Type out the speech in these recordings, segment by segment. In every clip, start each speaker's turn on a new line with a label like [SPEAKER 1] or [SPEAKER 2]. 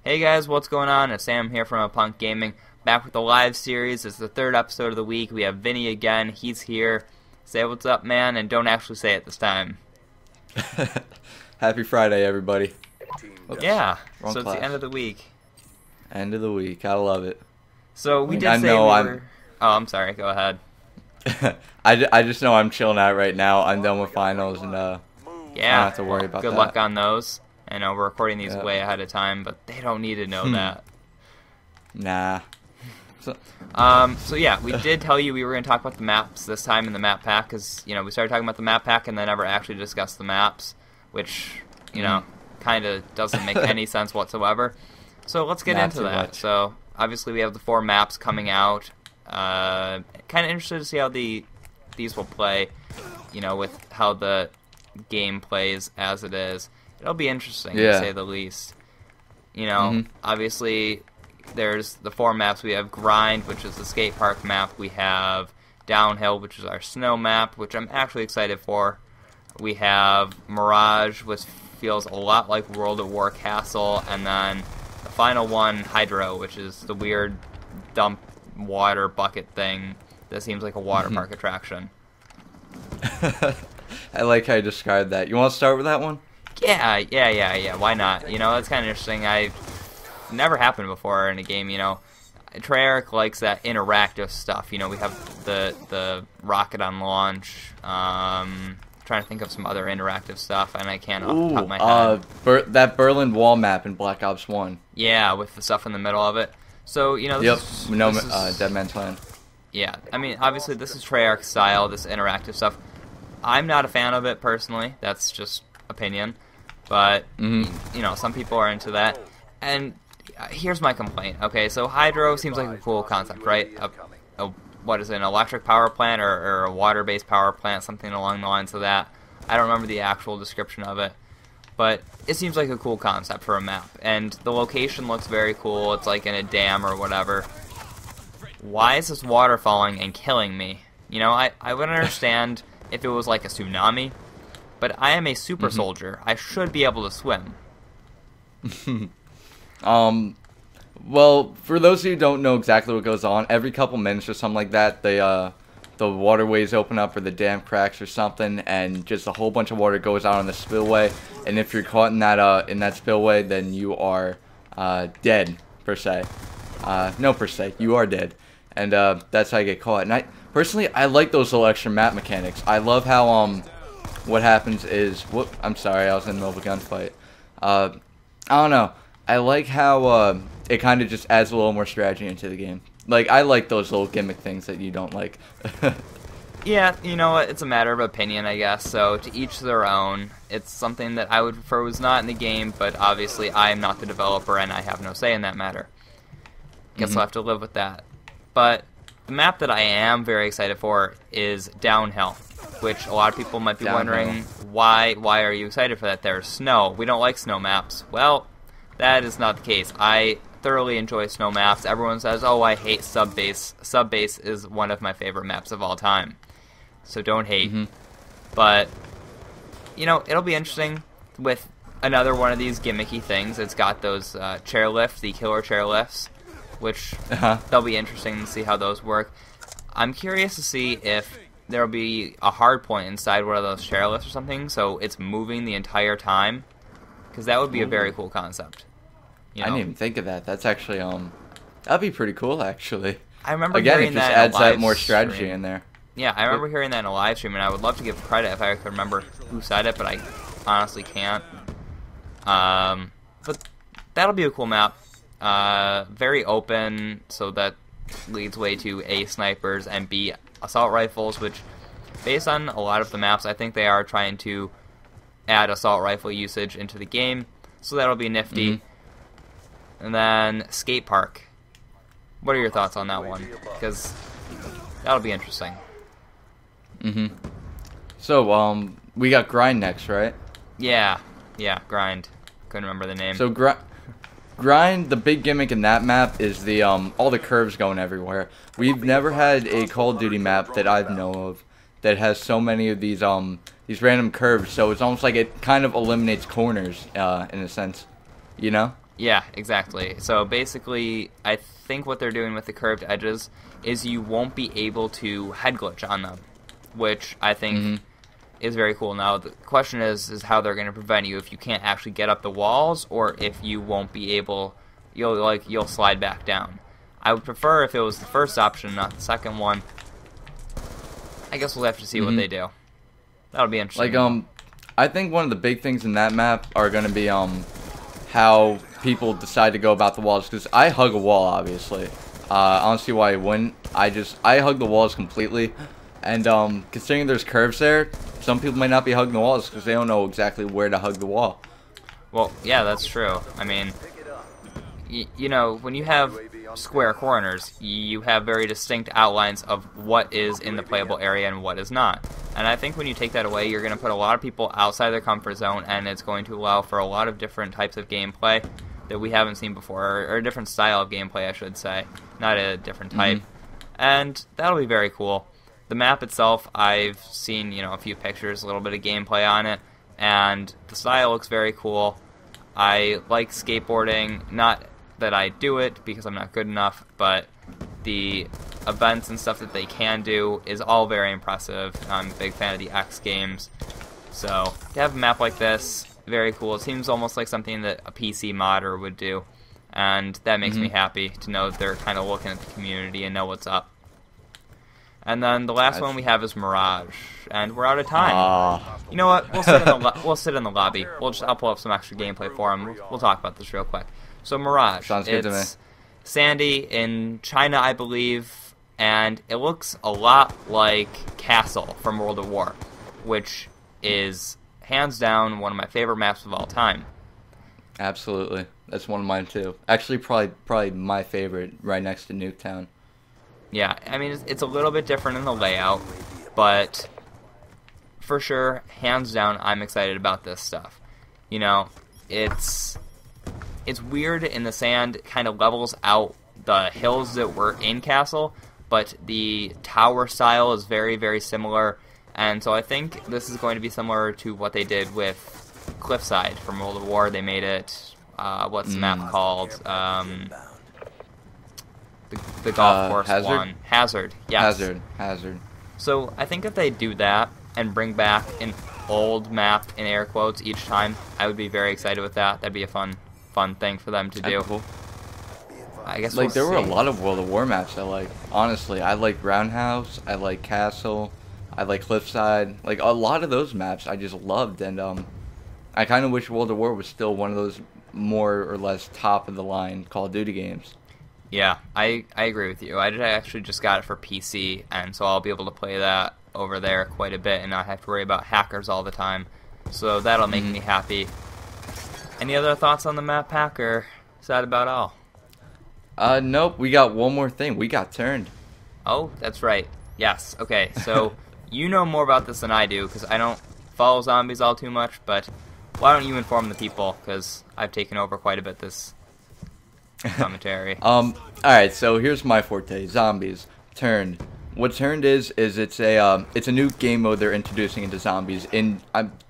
[SPEAKER 1] Hey guys, what's going on? It's Sam here from APunkGaming, back with the live series. It's the third episode of the week. We have Vinny again. He's here. Say what's up, man, and don't actually say it this time.
[SPEAKER 2] Happy Friday, everybody.
[SPEAKER 1] Yeah,
[SPEAKER 2] Wrong
[SPEAKER 1] so
[SPEAKER 2] class.
[SPEAKER 1] it's the end of the week.
[SPEAKER 2] End of the week. I love it.
[SPEAKER 1] So we did
[SPEAKER 2] I
[SPEAKER 1] say
[SPEAKER 2] know
[SPEAKER 1] we
[SPEAKER 2] I'm-
[SPEAKER 1] were... Oh, I'm sorry. Go ahead.
[SPEAKER 2] I just know I'm chilling out right now. I'm done with finals, and
[SPEAKER 1] Yeah.
[SPEAKER 2] I don't have to worry about
[SPEAKER 1] Good
[SPEAKER 2] that.
[SPEAKER 1] luck on those. I know we're recording these
[SPEAKER 2] Yeah.
[SPEAKER 1] way ahead of time, but they don't need to know that.
[SPEAKER 2] Nah. So,
[SPEAKER 1] So yeah, we did tell you we were going to talk about the maps this time in the map pack, because, you know, we started talking about the map pack and then never actually discussed the maps, which, you know, kind of doesn't make any sense whatsoever. So let's get
[SPEAKER 2] Not
[SPEAKER 1] into
[SPEAKER 2] too
[SPEAKER 1] that.
[SPEAKER 2] much.
[SPEAKER 1] So obviously we have the 4 maps coming out. Kind of interested to see how these will play, you know, with how the game plays as it is. It'll be interesting, to say the least. You know, obviously there's the 4 maps. We have Grind, which is the skate park map. We have Downhill, which is our snow map, which I'm actually excited for. We have Mirage, which feels a lot like World at War Castle. And then the final one, Hydro, which is the weird dump water bucket thing that seems like a water park attraction.
[SPEAKER 2] I like how you described that. You want to start with that one?
[SPEAKER 1] Yeah. Why not? You know, that's kind of interesting. Never happened before in a game, you know. Treyarch likes that interactive stuff. You know, we have the rocket on launch. Trying to think of some other interactive stuff, and I can't off the top of my head.
[SPEAKER 2] That Berlin wall map in Black Ops 1.
[SPEAKER 1] Yeah, with the stuff in the middle of it. So, you know, this is
[SPEAKER 2] Dead Man's Land.
[SPEAKER 1] Yeah, I mean, obviously this is Treyarch style, this interactive stuff. I'm not a fan of it personally. That's just opinion. But, you know, some people are into that. And here's my complaint. Okay, so Hydro seems like a cool concept, right? What is it, an electric power plant or a water-based power plant, something along the lines of that. I don't remember the actual description of it. But it seems like a cool concept for a map. And the location looks very cool. It's like in a dam or whatever. Why is this water falling and killing me? You know, I would understand if it was like a tsunami. But I am a super soldier. I should be able to swim.
[SPEAKER 2] Well, for those of you who don't know exactly what goes on, every couple minutes or something like that, the waterways open up or the dam cracks or something, and just a whole bunch of water goes out on the spillway. And if you're caught in that spillway, then you are dead, per se. No, per se, you are dead, and that's how you get caught. And personally, I like those little extra map mechanics. I love how what happens is, I'm sorry, I was in the middle of a gunfight. I don't know. I like how it kind of just adds a little more strategy into the game. Like, I like those little gimmick things that you don't like.
[SPEAKER 1] Yeah, you know what? It's a matter of opinion, I guess. So to each their own. It's something that I would prefer was not in the game, but obviously I am not the developer and I have no say in that matter. Guess I'll have to live with that. But the map that I am very excited for is Downhill, which a lot of people might be wondering, why are you excited for that? There's snow. We don't like snow maps. Well, that is not the case. I thoroughly enjoy snow maps. Everyone says, oh, I hate Subbase. Subbase is one of my favorite maps of all time. So don't hate. But, you know, it'll be interesting with another one of these gimmicky things. It's got those chairlifts, the killer chairlifts, which they'll be interesting to see how those work. I'm curious to see if there'll be a hard point inside one of those chairlifts or something, so it's moving the entire time. Because that would be a very cool concept. You know?
[SPEAKER 2] I didn't even think of that. That's actually, that'd be pretty cool, actually.
[SPEAKER 1] I remember
[SPEAKER 2] Again,
[SPEAKER 1] hearing
[SPEAKER 2] it just
[SPEAKER 1] that in a
[SPEAKER 2] adds that
[SPEAKER 1] live
[SPEAKER 2] more strategy
[SPEAKER 1] stream.
[SPEAKER 2] in there.
[SPEAKER 1] Yeah, I remember hearing that in a live stream, and I would love to give credit if I could remember who said it, but I honestly can't. But that'll be a cool map. Very open, so that leads way to A, snipers, and B, assault rifles, which, based on a lot of the maps, I think they are trying to add assault rifle usage into the game, so that'll be nifty. And then skate park. What are your thoughts on that one? Because that'll be interesting.
[SPEAKER 2] So, we got Grind next, right?
[SPEAKER 1] Yeah, Grind. Couldn't remember the name.
[SPEAKER 2] So, Grind, the big gimmick in that map is the, all the curves going everywhere. We've never had a Call of Duty map that I know of that has so many of these random curves, so it's almost like it kind of eliminates corners, in a sense. You know?
[SPEAKER 1] Yeah, exactly. So basically, I think what they're doing with the curved edges is you won't be able to head glitch on them, which I think is very cool. Now the question is how they're going to prevent you if you can't actually get up the walls, or if you won't be able, you'll slide back down. I would prefer if it was the first option, not the second one. I guess we'll have to see what they do. That'll be interesting.
[SPEAKER 2] Like I think one of the big things in that map are going to be how people decide to go about the walls, because I hug a wall, obviously. I don't see why I wouldn't. I hug the walls completely, and considering there's curves there, some people might not be hugging the walls because they don't know exactly where to hug the wall.
[SPEAKER 1] Well, yeah, that's true. I mean, you know, when you have square corners, you have very distinct outlines of what is in the playable area and what is not. And I think when you take that away, you're going to put a lot of people outside their comfort zone, and it's going to allow for a lot of different types of gameplay that we haven't seen before, or a different style of gameplay, I should say, not a different type. And that'll be very cool. The map itself, I've seen, you know, a few pictures, a little bit of gameplay on it, and the style looks very cool. I like skateboarding, not that I do it because I'm not good enough, but the events and stuff that they can do is all very impressive. I'm a big fan of the X games. So, to have a map like this, very cool. It seems almost like something that a PC modder would do, and that makes me happy to know that they're kind of looking at the community and know what's up. And then the last one we have is Mirage, and we're out of time. You know what? We'll sit in the lobby. I'll pull up some extra gameplay for them. We'll talk about this real quick. So Mirage,
[SPEAKER 2] sounds good to me.
[SPEAKER 1] Sandy in China, I believe, and it looks a lot like Castle from World of War, which is hands down one of my favorite maps of all time.
[SPEAKER 2] Absolutely, that's one of mine too. Actually, probably my favorite, right next to Nuketown.
[SPEAKER 1] Yeah, I mean, it's a little bit different in the layout, but for sure, hands down, I'm excited about this stuff. You know, it's weird in the sand, kind of levels out the hills that were in Castle, but the tower style is very, very similar, and so I think this is going to be similar to what they did with Cliffside from World of War. They made it, what's the map called? The golf course
[SPEAKER 2] Hazard?
[SPEAKER 1] one. Hazard, yes.
[SPEAKER 2] Hazard.
[SPEAKER 1] So I think if they do that and bring back an old map in air quotes each time, I would be very excited with that. That'd be a fun thing for them to do.
[SPEAKER 2] Cool.
[SPEAKER 1] I guess
[SPEAKER 2] like there were a
[SPEAKER 1] see.
[SPEAKER 2] lot of World of War maps I like. Honestly, I like Roundhouse, I like Castle, I like Cliffside. Like a lot of those maps I just loved, and I kind of wish World of War was still one of those more or less top of the line Call of Duty games.
[SPEAKER 1] Yeah, I agree with you. I actually just got it for PC, and so I'll be able to play that over there quite a bit and not have to worry about hackers all the time. So that'll make me happy. Any other thoughts on the map pack, or is that about all?
[SPEAKER 2] Nope, we got one more thing. We got turned.
[SPEAKER 1] Oh, that's right. Yes, okay, so you know more about this than I do, because I don't follow zombies all too much, but why don't you inform the people, because I've taken over quite a bit this commentary.
[SPEAKER 2] Alright, so here's my forte. Zombies. Turned. What Turned is it's a new game mode they're introducing into zombies in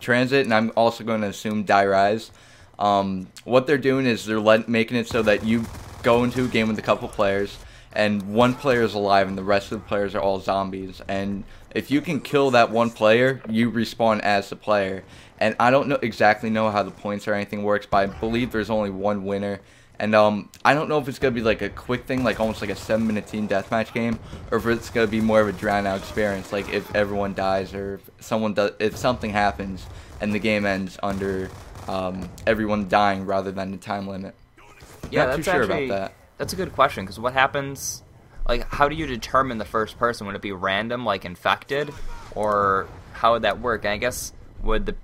[SPEAKER 2] Transit, and I'm also going to assume Die Rise. What they're doing is they're making it so that you go into a game with a couple players, and one player is alive and the rest of the players are all zombies. And if you can kill that one player, you respawn as the player. And I don't exactly know how the points or anything works, but I believe there's only one winner. And I don't know if it's going to be like a quick thing, like almost like a 7-minute team deathmatch game, or if it's going to be more of a drawn-out experience, like if everyone dies or if something happens and the game ends under everyone dying rather than the time limit.
[SPEAKER 1] Yeah,
[SPEAKER 2] Not too sure about that.
[SPEAKER 1] That's a good question, because what happens, like, how do you determine the first person? Would it be random, like infected, or how would that work? And I guess, would the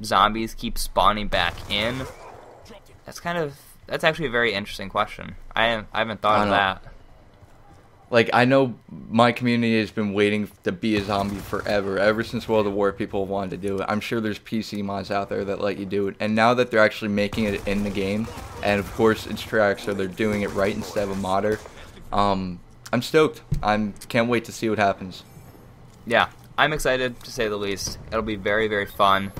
[SPEAKER 1] zombies keep spawning back in? That's actually a very interesting question. I haven't thought of that.
[SPEAKER 2] Like, I know my community has been waiting to be a zombie forever. Ever since World of War, people wanted to do it. I'm sure there's PC mods out there that let you do it. And now that they're actually making it in the game, and of course it's tracked, so they're doing it right instead of a modder, I'm stoked. Can't wait to see what happens.
[SPEAKER 1] Yeah, I'm excited, to say the least. It'll be very, very fun.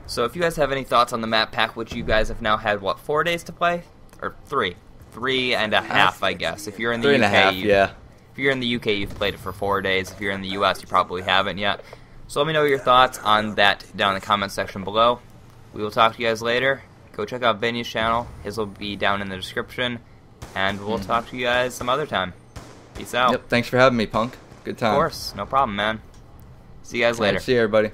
[SPEAKER 1] So if you guys have any thoughts on the map pack, which you guys have now had, what, 4 days to play? or 3.5, I guess. If you're in the
[SPEAKER 2] 3.5,
[SPEAKER 1] UK,
[SPEAKER 2] yeah.
[SPEAKER 1] If you're in the UK, you've played it for 4 days. If you're in the US, you probably haven't yet. So let me know your thoughts on that down in the comment section below. We will talk to you guys later. Go check out Vinny's channel. His will be down in the description. And we'll talk to you guys some other time. Peace out.
[SPEAKER 2] Yep, thanks for having me, Punk. Good time.
[SPEAKER 1] Of course. No problem, man. See you guys later.
[SPEAKER 2] See you, everybody.